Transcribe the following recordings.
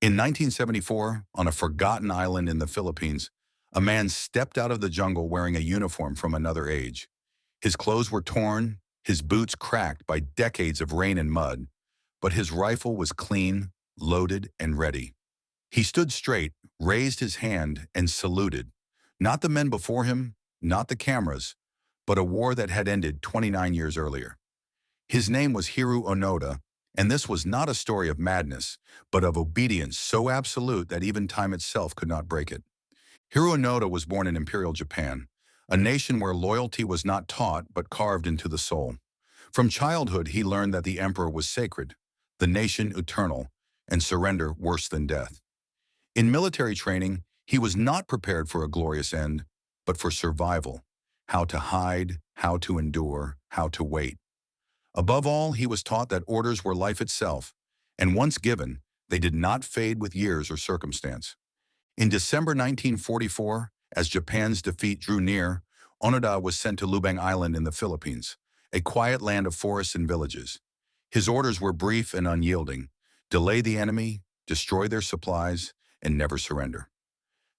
In 1974, on a forgotten island in the Philippines, a man stepped out of the jungle wearing a uniform from another age. His clothes were torn, his boots cracked by decades of rain and mud, but his rifle was clean, loaded, and ready. He stood straight, raised his hand, and saluted. Not the men before him, not the cameras, but a war that had ended 29 years earlier. His name was Hiroo Onoda, and this was not a story of madness, but of obedience so absolute that even time itself could not break it. Hiroo Onoda was born in Imperial Japan, a nation where loyalty was not taught but carved into the soul. From childhood, he learned that the emperor was sacred, the nation eternal, and surrender worse than death. In military training, he was not prepared for a glorious end, but for survival, how to hide, how to endure, how to wait. Above all, he was taught that orders were life itself, and once given, they did not fade with years or circumstance. In December 1944, as Japan's defeat drew near, Onoda was sent to Lubang Island in the Philippines, a quiet land of forests and villages. His orders were brief and unyielding: delay the enemy, destroy their supplies, and never surrender.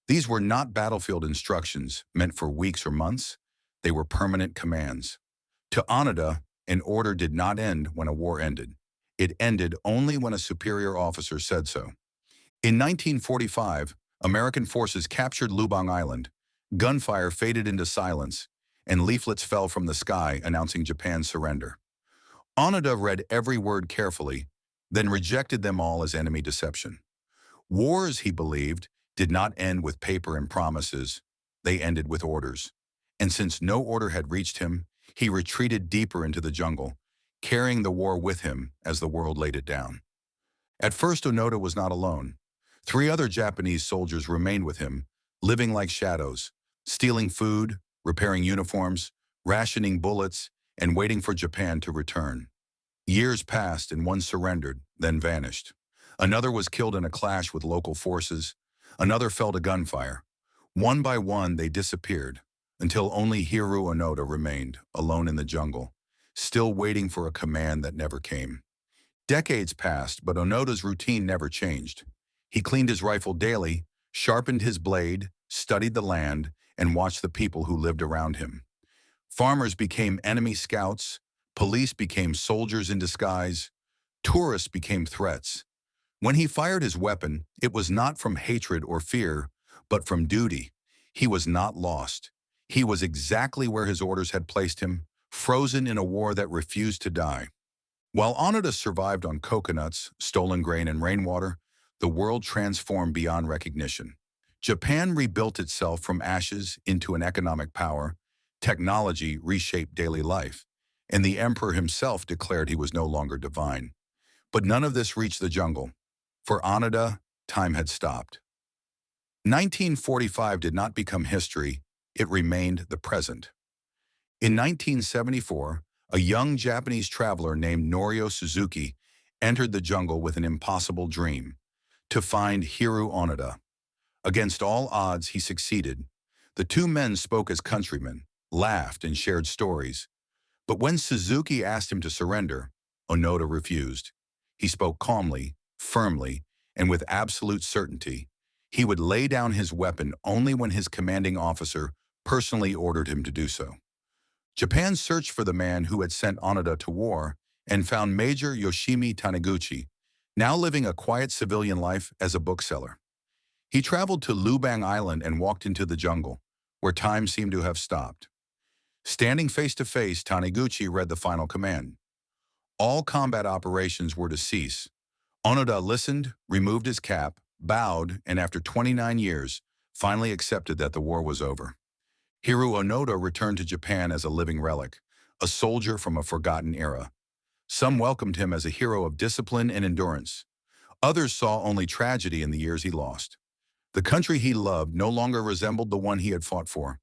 These were not battlefield instructions meant for weeks or months. They were permanent commands. To Onoda, an order did not end when a war ended. It ended only when a superior officer said so. In 1945, American forces captured Lubang Island. Gunfire faded into silence, and leaflets fell from the sky announcing Japan's surrender. Onoda read every word carefully, then rejected them all as enemy deception. Wars, he believed, did not end with paper and promises. They ended with orders. And since no order had reached him, he retreated deeper into the jungle, carrying the war with him as the world laid it down. At first, Onoda was not alone. 3 other Japanese soldiers remained with him, living like shadows, stealing food, repairing uniforms, rationing bullets, and waiting for Japan to return. Years passed and one surrendered, then vanished. Another was killed in a clash with local forces. Another fell to gunfire. One by one, they disappeared, until only Hiroo Onoda remained, alone in the jungle, still waiting for a command that never came. Decades passed, but Onoda's routine never changed. He cleaned his rifle daily, sharpened his blade, studied the land, and watched the people who lived around him. Farmers became enemy scouts, police became soldiers in disguise, tourists became threats. When he fired his weapon, it was not from hatred or fear, but from duty. He was not lost. He was exactly where his orders had placed him, frozen in a war that refused to die. While Onoda survived on coconuts, stolen grain, and rainwater, the world transformed beyond recognition. Japan rebuilt itself from ashes into an economic power, technology reshaped daily life, and the emperor himself declared he was no longer divine. But none of this reached the jungle. For Onoda, time had stopped. 1945 did not become history, it remained the present. In 1974, a young Japanese traveler named Norio Suzuki entered the jungle with an impossible dream: to find Hiroo Onoda. Against all odds, he succeeded. The 2 men spoke as countrymen, laughed, and shared stories. But when Suzuki asked him to surrender, Onoda refused. He spoke calmly, firmly, and with absolute certainty. He would lay down his weapon only when his commanding officer personally ordered him to do so. Japan searched for the man who had sent Onoda to war and found Major Yoshimi Taniguchi, now living a quiet civilian life as a bookseller. He traveled to Lubang Island and walked into the jungle, where time seemed to have stopped. Standing face to face, Taniguchi read the final command. All combat operations were to cease. Onoda listened, removed his cap, bowed, and after 29 years, finally accepted that the war was over. Hiroo Onoda returned to Japan as a living relic, a soldier from a forgotten era. Some welcomed him as a hero of discipline and endurance. Others saw only tragedy in the years he lost. The country he loved no longer resembled the one he had fought for.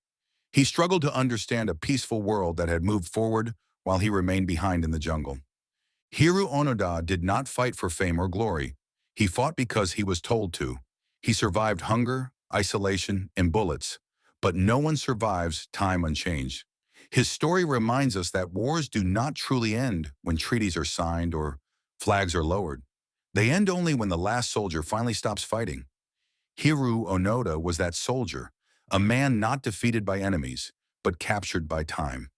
He struggled to understand a peaceful world that had moved forward while he remained behind in the jungle. Hiroo Onoda did not fight for fame or glory. He fought because he was told to. He survived hunger, isolation, and bullets, but no one survives time unchanged. His story reminds us that wars do not truly end when treaties are signed or flags are lowered. They end only when the last soldier finally stops fighting. Hiroo Onoda was that soldier, a man not defeated by enemies, but captured by time.